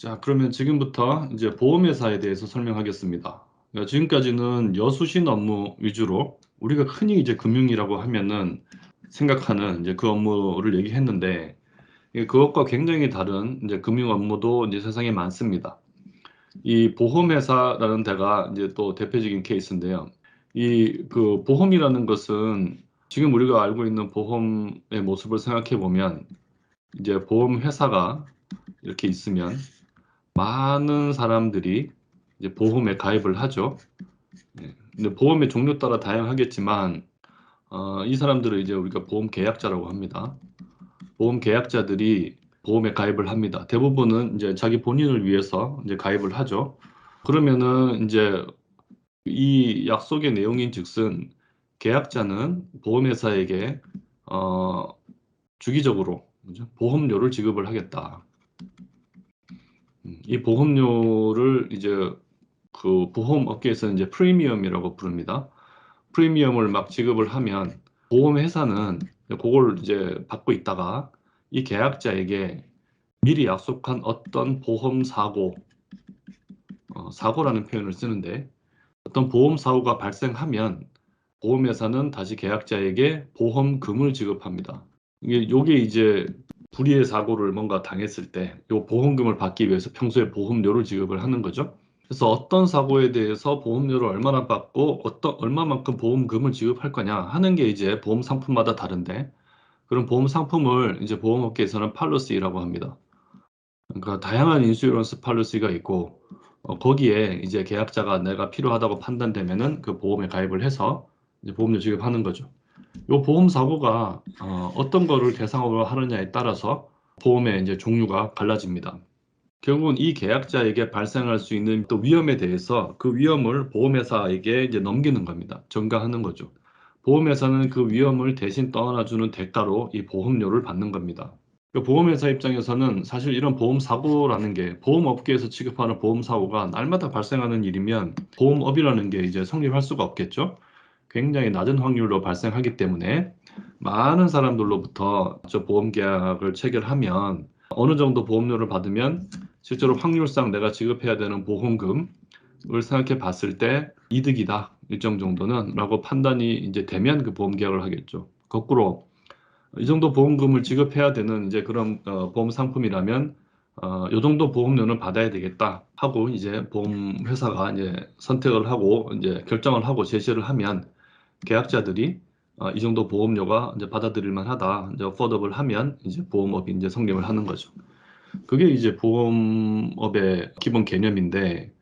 자, 그러면 지금부터 이제 보험회사에 대해서 설명하겠습니다. 그러니까 지금까지는 여수신 업무 위주로 우리가 흔히 이제 금융이라고 하면은 생각하는 이제 그 업무를 얘기했는데 그것과 굉장히 다른 이제 금융 업무도 이제 세상에 많습니다. 이 보험회사라는 데가 이제 또 대표적인 케이스인데요. 이 그 보험이라는 것은 지금 우리가 알고 있는 보험의 모습을 생각해 보면 이제 보험회사가 이렇게 있으면 많은 사람들이 이제 보험에 가입을 하죠. 예. 근데 보험의 종류 따라 다양하겠지만, 이 사람들을 이제 우리가 보험 계약자라고 합니다. 보험 계약자들이 보험에 가입을 합니다. 대부분은 이제 자기 본인을 위해서 이제 가입을 하죠. 그러면은 이제 이 약속의 내용인 즉슨 계약자는 보험회사에게 어, 주기적으로 그죠? 보험료를 지급을 하겠다. 이 보험료를 이제 그 보험업계에서는 이제 프리미엄이라고 부릅니다. 프리미엄을 막 지급을 하면 보험회사는 그걸 이제 받고 있다가 이 계약자에게 미리 약속한 어떤 보험 사고, 사고라는 표현을 쓰는데 어떤 보험 사고가 발생하면 보험회사는 다시 계약자에게 보험금을 지급합니다. 요게 이제 불의의 사고를 뭔가 당했을 때 요 보험금을 받기 위해서 평소에 보험료를 지급을 하는 거죠. 그래서 어떤 사고에 대해서 보험료를 얼마나 받고 얼마만큼 보험금을 지급할 거냐 하는 게 이제 보험 상품마다 다른데 그런 보험 상품을 이제 보험업계에서는 팔러시라고 합니다. 그러니까 다양한 인슈런스 팔러시가 있고 거기에 이제 계약자가 내가 필요하다고 판단되면은 그 보험에 가입을 해서 이제 보험료 지급하는 거죠. 요 보험 사고가 어떤 거를 대상으로 하느냐에 따라서 보험의 이제 종류가 갈라집니다. 결국은 이 계약자에게 발생할 수 있는 또 위험에 대해서 그 위험을 보험회사에게 이제 넘기는 겁니다. 전가하는 거죠. 보험회사는 그 위험을 대신 떠안아주는 대가로 이 보험료를 받는 겁니다. 그 보험회사 입장에서는 사실 이런 보험 사고라는 게 보험업계에서 취급하는 보험 사고가 날마다 발생하는 일이면 보험업이라는 게 이제 성립할 수가 없겠죠. 굉장히 낮은 확률로 발생하기 때문에 많은 사람들로부터 저 보험 계약을 체결하면 어느 정도 보험료를 받으면 실제로 확률상 내가 지급해야 되는 보험금을 생각해 봤을 때 이득이다. 일정 정도는 라고 판단이 이제 되면 그 보험 계약을 하겠죠. 거꾸로 이 정도 보험금을 지급해야 되는 이제 그런 보험 상품이라면 요 정도 보험료는 받아야 되겠다 하고 이제 보험 회사가 이제 선택을 하고 이제 결정을 하고 제시를 하면 계약자들이 이 정도 보험료가 이제 받아들일 만하다. 이제 어포더블 하면 이제 보험업이 이제 성립을 하는 거죠. 그게 이제 보험업의 기본 개념인데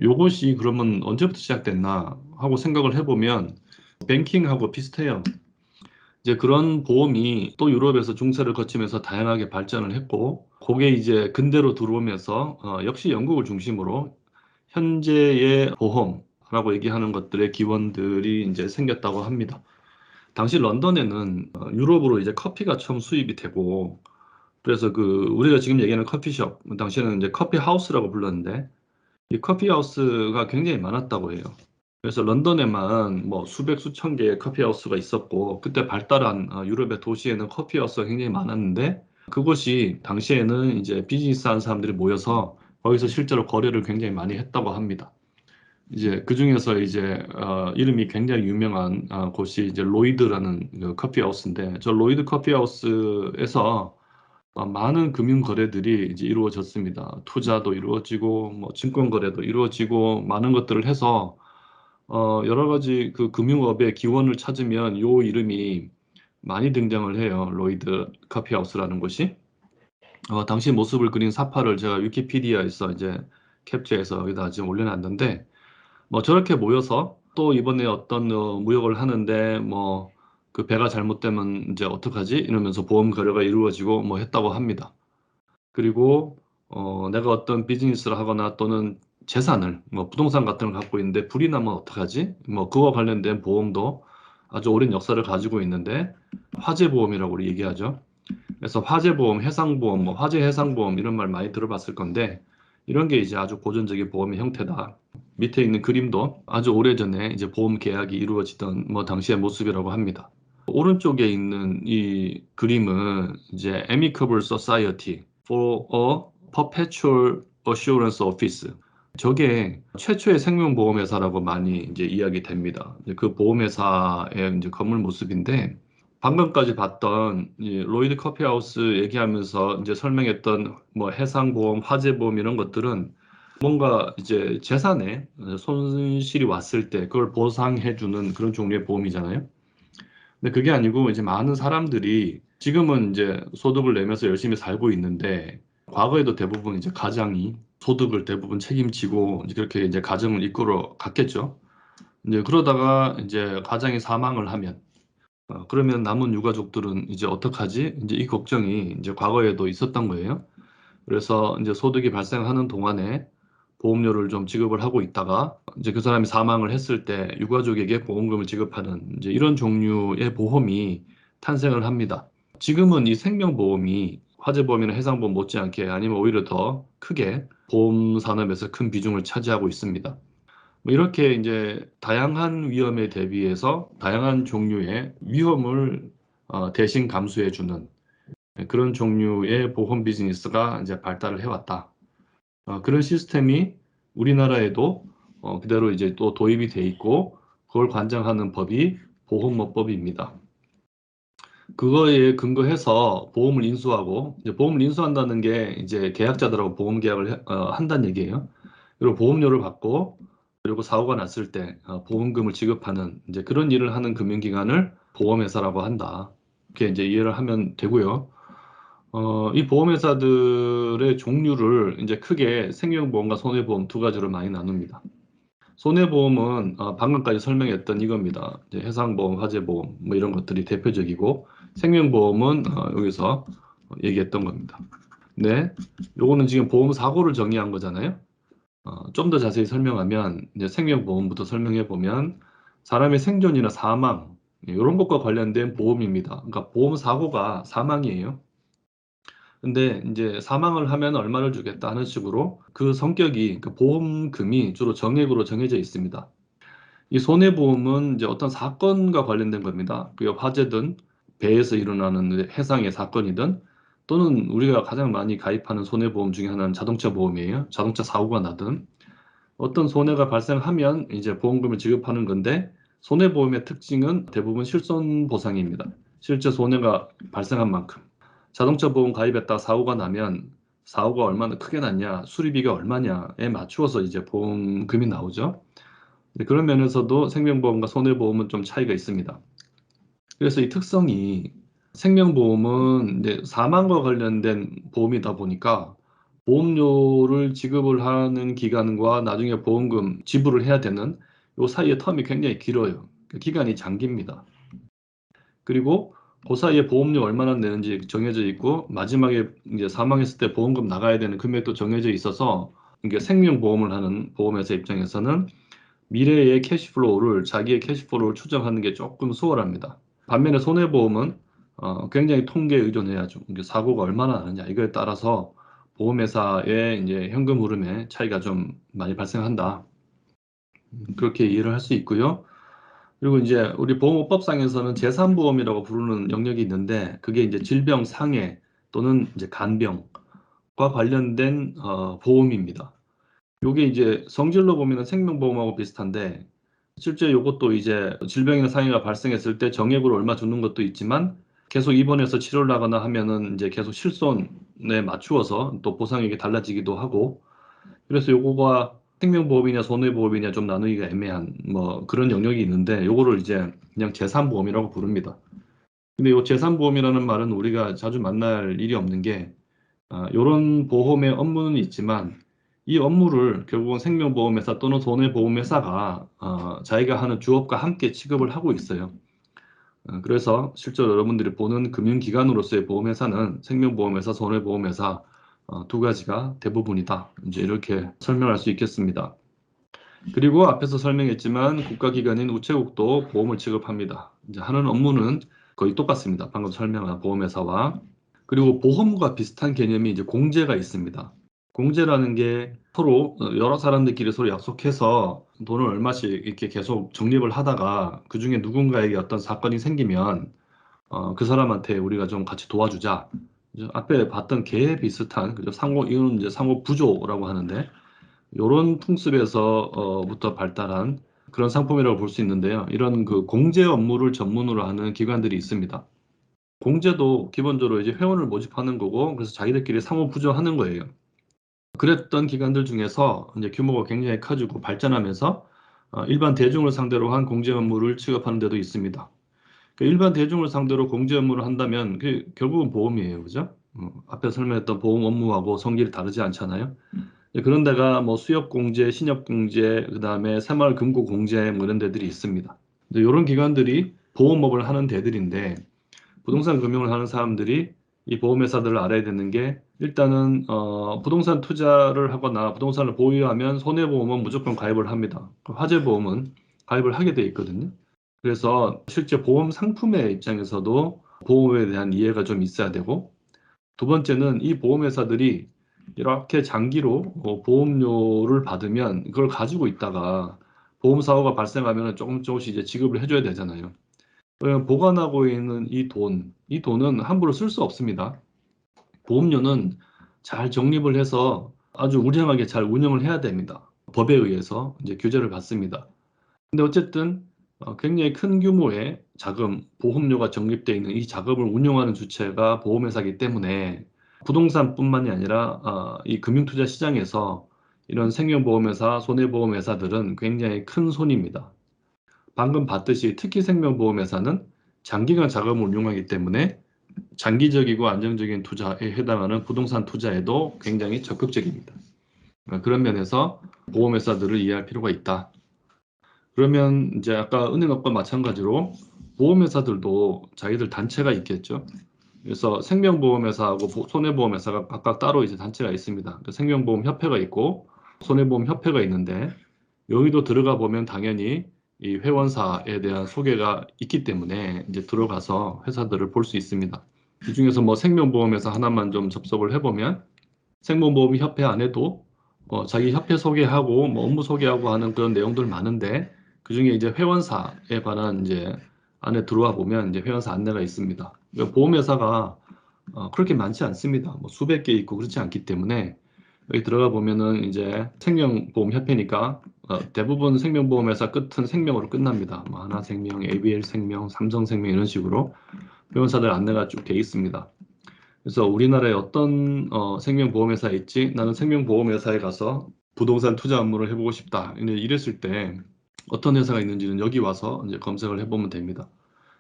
요것이 그러면 언제부터 시작됐나 하고 생각을 해보면 뱅킹하고 비슷해요. 이제 그런 보험이 또 유럽에서 중세를 거치면서 다양하게 발전을 했고 그게 이제 근대로 들어오면서 역시 영국을 중심으로 현재의 보험라고 얘기하는 것들의 기원들이 이제 생겼다고 합니다. 당시 런던에는 유럽으로 이제 커피가 처음 수입이 되고 그래서 그 우리가 지금 얘기하는 커피숍 당시에는 이제 커피 하우스라고 불렀는데 이 커피 하우스가 굉장히 많았다고 해요. 그래서 런던에만 뭐 수백 수천 개의 커피 하우스가 있었고 그때 발달한 유럽의 도시에는 커피 하우스가 굉장히 많았는데 그곳이 당시에는 이제 비즈니스 하는 사람들이 모여서 거기서 실제로 거래를 굉장히 많이 했다고 합니다. 이제 그 중에서 이제 이름이 굉장히 유명한 곳이 이제 로이드라는 그 커피 하우스인데 저 로이드 커피 하우스에서 많은 금융 거래들이 이제 이루어졌습니다. 투자도 이루어지고 뭐 증권 거래도 이루어지고 많은 것들을 해서 여러 가지 그 금융업의 기원을 찾으면 요 이름이 많이 등장을 해요. 로이드 커피 하우스라는 곳이. 당시 모습을 그린 사파를 제가 위키피디아에서 이제 캡처해서 여기다 지금 올려놨는데 뭐 저렇게 모여서 또 이번에 어떤 무역을 하는데 뭐 그 배가 잘못되면 이제 어떡하지? 이러면서 보험 거래가 이루어지고 뭐 했다고 합니다. 그리고 내가 어떤 비즈니스를 하거나 또는 재산을 뭐 부동산 같은 걸 갖고 있는데 불이 나면 어떡하지? 뭐 그와 관련된 보험도 아주 오랜 역사를 가지고 있는데 화재 보험이라고 우리 얘기하죠. 그래서 화재보험, 해상보험, 뭐 화재 해상보험 이런 말 많이 들어봤을 건데 이런 게 이제 아주 고전적인 보험의 형태다. 밑에 있는 그림도 아주 오래전에 이제 보험 계약이 이루어지던 뭐 당시의 모습이라고 합니다. 오른쪽에 있는 이 그림은 이제 Amicable Society for a Perpetual 어슈어런스 오피스. 저게 최초의 생명보험회사라고 많이 이제 이야기됩니다. 이제 그 보험회사의 이제 건물 모습인데 방금까지 봤던 이 로이드 커피하우스 얘기하면서 이제 설명했던 뭐 해상보험, 화재보험 이런 것들은 뭔가 이제 재산에 손실이 왔을 때 그걸 보상해주는 그런 종류의 보험이잖아요. 근데 그게 아니고 이제 많은 사람들이 지금은 이제 소득을 내면서 열심히 살고 있는데 과거에도 대부분 이제 가장이 소득을 대부분 책임지고 이제 그렇게 이제 가정을 이끌어 갔겠죠. 이제 그러다가 이제 가장이 사망을 하면 그러면 남은 유가족들은 이제 어떡하지? 이제 이 걱정이 이제 과거에도 있었던 거예요. 그래서 이제 소득이 발생하는 동안에 보험료를 좀 지급을 하고 있다가 이제 그 사람이 사망을 했을 때 유가족에게 보험금을 지급하는 이제 이런 종류의 보험이 탄생을 합니다. 지금은 이 생명보험이 화재보험이나 해상보험 못지않게 아니면 오히려 더 크게 보험 산업에서 큰 비중을 차지하고 있습니다. 뭐 이렇게 이제 다양한 위험에 대비해서 다양한 종류의 위험을 대신 감수해주는 그런 종류의 보험 비즈니스가 이제 발달을 해왔다. 그런 시스템이 우리나라에도 그대로 이제 또 도입이 돼 있고 그걸 관장하는 법이 보험업법입니다. 그거에 근거해서 보험을 인수하고 이제 보험을 인수한다는 게 이제 계약자들하고 보험 계약을 한다는 얘기예요. 그리고 보험료를 받고 그리고 사고가 났을 때 보험금을 지급하는 이제 그런 일을 하는 금융기관을 보험회사라고 한다. 이렇게 이제 이해를 하면 되고요. 이 보험회사들의 종류를 이제 크게 생명보험과 손해보험 두 가지로 많이 나눕니다. 손해보험은 방금까지 설명했던 이겁니다. 이제 해상보험, 화재보험 뭐 이런 것들이 대표적이고 생명보험은 여기서 얘기했던 겁니다. 네, 요거는 지금 보험 사고를 정의한 거잖아요. 좀 더 자세히 설명하면 이제 생명보험부터 설명해 보면 사람의 생존이나 사망 이런 것과 관련된 보험입니다. 그러니까 보험 사고가 사망이에요. 근데 이제 사망을 하면 얼마를 주겠다 하는 식으로 그 성격이 그 보험금이 주로 정액으로 정해져 있습니다. 이 손해보험은 이제 어떤 사건과 관련된 겁니다. 그 화재든 배에서 일어나는 해상의 사건이든 또는 우리가 가장 많이 가입하는 손해보험 중에 하나는 자동차 보험이에요. 자동차 사고가 나든 어떤 손해가 발생하면 이제 보험금을 지급하는 건데 손해보험의 특징은 대부분 실손 보상입니다. 실제 손해가 발생한 만큼. 자동차 보험 가입했다 사고가 나면 사고가 얼마나 크게 났냐, 수리비가 얼마냐에 맞추어서 이제 보험금이 나오죠. 그런 면에서도 생명보험과 손해보험은 좀 차이가 있습니다. 그래서 이 특성이 생명보험은 이제 사망과 관련된 보험이다 보니까 보험료를 지급을 하는 기간과 나중에 보험금 지불을 해야 되는 요 사이의 텀이 굉장히 길어요. 그 기간이 장기입니다. 그리고 그 사이에 보험료 얼마나 내는지 정해져 있고 마지막에 이제 사망했을 때 보험금 나가야 되는 금액도 정해져 있어서 이게 생명보험을 하는 보험회사 입장에서는 미래의 캐시플로우를 자기의 캐시플로우를 추정하는 게 조금 수월합니다. 반면에 손해보험은 굉장히 통계에 의존해야죠. 이게 사고가 얼마나 나느냐 이거에 따라서 보험회사의 이제 현금 흐름에 차이가 좀 많이 발생한다. 그렇게 이해를 할 수 있고요. 그리고 이제 우리 보험업법상에서는 재산보험이라고 부르는 영역이 있는데 그게 이제 질병 상해 또는 이제 간병과 관련된 보험입니다. 요게 이제 성질로 보면은 생명보험하고 비슷한데 실제 요것도 이제 질병이나 상해가 발생했을 때 정액으로 얼마 주는 것도 있지만 계속 입원해서 치료를 하거나 하면은 이제 계속 실손에 맞추어서 또 보상액이 달라지기도 하고 그래서 요거가 생명보험이냐 손해보험이냐 좀 나누기가 애매한 뭐 그런 영역이 있는데 요거를 이제 그냥 재산보험이라고 부릅니다. 근데 요 재산보험이라는 말은 우리가 자주 만날 일이 없는 게 요런 보험의 업무는 있지만 이 업무를 결국은 생명보험회사 또는 손해보험회사가 자기가 하는 주업과 함께 취급을 하고 있어요. 그래서 실제로 여러분들이 보는 금융기관으로서의 보험회사는 생명보험회사, 손해보험회사 두 가지가 대부분이다. 이제 이렇게 설명할 수 있겠습니다. 그리고 앞에서 설명했지만 국가기관인 우체국도 보험을 지급합니다. 이제 하는 업무는 거의 똑같습니다. 방금 설명한 보험회사와. 그리고 보험과 비슷한 개념이 이제 공제가 있습니다. 공제라는 게 서로 여러 사람들끼리 서로 약속해서 돈을 얼마씩 이렇게 계속 적립을 하다가 그 중에 누군가에게 어떤 사건이 생기면 그 사람한테 우리가 좀 같이 도와주자. 이제 앞에 봤던 개에 비슷한 그죠? 이거는 이제 상호 부조라고 하는데 요런 풍습에서부터 발달한 그런 상품이라고 볼 수 있는데요. 이런 그 공제 업무를 전문으로 하는 기관들이 있습니다. 공제도 기본적으로 이제 회원을 모집하는 거고 그래서 자기들끼리 상호 부조하는 거예요. 그랬던 기관들 중에서 이제 규모가 굉장히 커지고 발전하면서 일반 대중을 상대로 한 공제 업무를 취급하는 데도 있습니다. 그 일반 대중을 상대로 공제 업무를 한다면 그 결국은 보험이에요, 그죠? 앞에 설명했던 보험 업무하고 성질이 다르지 않잖아요. 그런 데가 뭐 수협 공제, 신협 공제, 그다음에 새마을 금고 공제 뭐 이런 데들이 있습니다. 이런 기관들이 보험업을 하는 데들인데 부동산 금융을 하는 사람들이 이 보험회사들을 알아야 되는 게 일단은 부동산 투자를 하거나 부동산을 보유하면 손해보험은 무조건 가입을 합니다. 화재보험은 가입을 하게 돼 있거든요. 그래서 실제 보험 상품의 입장에서도 보험에 대한 이해가 좀 있어야 되고 두 번째는 이 보험회사들이 이렇게 장기로 보험료를 받으면 그걸 가지고 있다가 보험 사고가 발생하면 조금씩 이제 지급을 해줘야 되잖아요. 보관하고 있는 이 돈은 함부로 쓸 수 없습니다. 보험료는 잘 적립을 해서 아주 우량하게 잘 운영을 해야 됩니다. 법에 의해서 이제 규제를 받습니다. 근데 어쨌든 굉장히 큰 규모의 자금, 보험료가 적립되어 있는 이 자금을 운영하는 주체가 보험회사이기 때문에 부동산뿐만이 아니라 이 금융투자 시장에서 이런 생명보험회사, 손해보험회사들은 굉장히 큰 손입니다. 방금 봤듯이 특히 생명보험회사는 장기간 자금을 운용하기 때문에 장기적이고 안정적인 투자에 해당하는 부동산 투자에도 굉장히 적극적입니다. 그런 면에서 보험회사들을 이해할 필요가 있다. 그러면 이제 아까 은행업과 마찬가지로 보험회사들도 자기들 단체가 있겠죠. 그래서 생명보험회사하고 손해보험회사가 각각 따로 이제 단체가 있습니다. 생명보험협회가 있고 손해보험협회가 있는데 여기도 들어가 보면 당연히 이 회원사에 대한 소개가 있기 때문에 이제 들어가서 회사들을 볼 수 있습니다. 이 중에서 뭐 생명보험회사 하나만 좀 접속을 해보면 생명보험협회 안에도 자기 협회 소개하고 뭐 업무 소개하고 하는 그런 내용들 많은데 그중에 이제 회원사에 관한 이제 안에 들어와 보면 이제 회원사 안내가 있습니다. 그러니까 보험회사가 그렇게 많지 않습니다. 뭐 수백 개 있고 그렇지 않기 때문에 여기 들어가 보면은 이제 생명보험협회니까 대부분 생명보험회사 끝은 생명으로 끝납니다. 뭐 하나생명, ABL생명, 삼성생명 이런 식으로 회원사들 안내가 쭉 돼 있습니다. 그래서 우리나라에 어떤 생명보험회사에 있지? 나는 생명보험회사에 가서 부동산 투자 업무를 해보고 싶다. 이랬을 때 어떤 회사가 있는지는 여기 와서 이제 검색을 해보면 됩니다.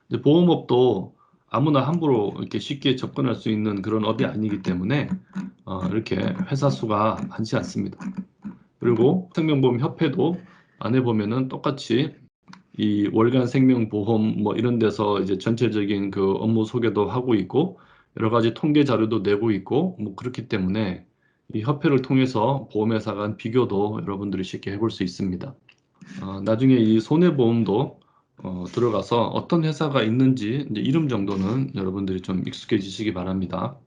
이제 보험업도 아무나 함부로 이렇게 쉽게 접근할 수 있는 그런 업이 아니기 때문에 이렇게 회사 수가 많지 않습니다. 그리고 생명보험협회도 안에 보면은 똑같이 이 월간 생명보험 뭐 이런 데서 이제 전체적인 그 업무 소개도 하고 있고 여러 가지 통계 자료도 내고 있고 뭐 그렇기 때문에 이 협회를 통해서 보험회사 간 비교도 여러분들이 쉽게 해볼 수 있습니다. 나중에 이 손해보험도 들어가서 어떤 회사가 있는지 이제 이름 정도는 여러분들이 좀 익숙해지시기 바랍니다.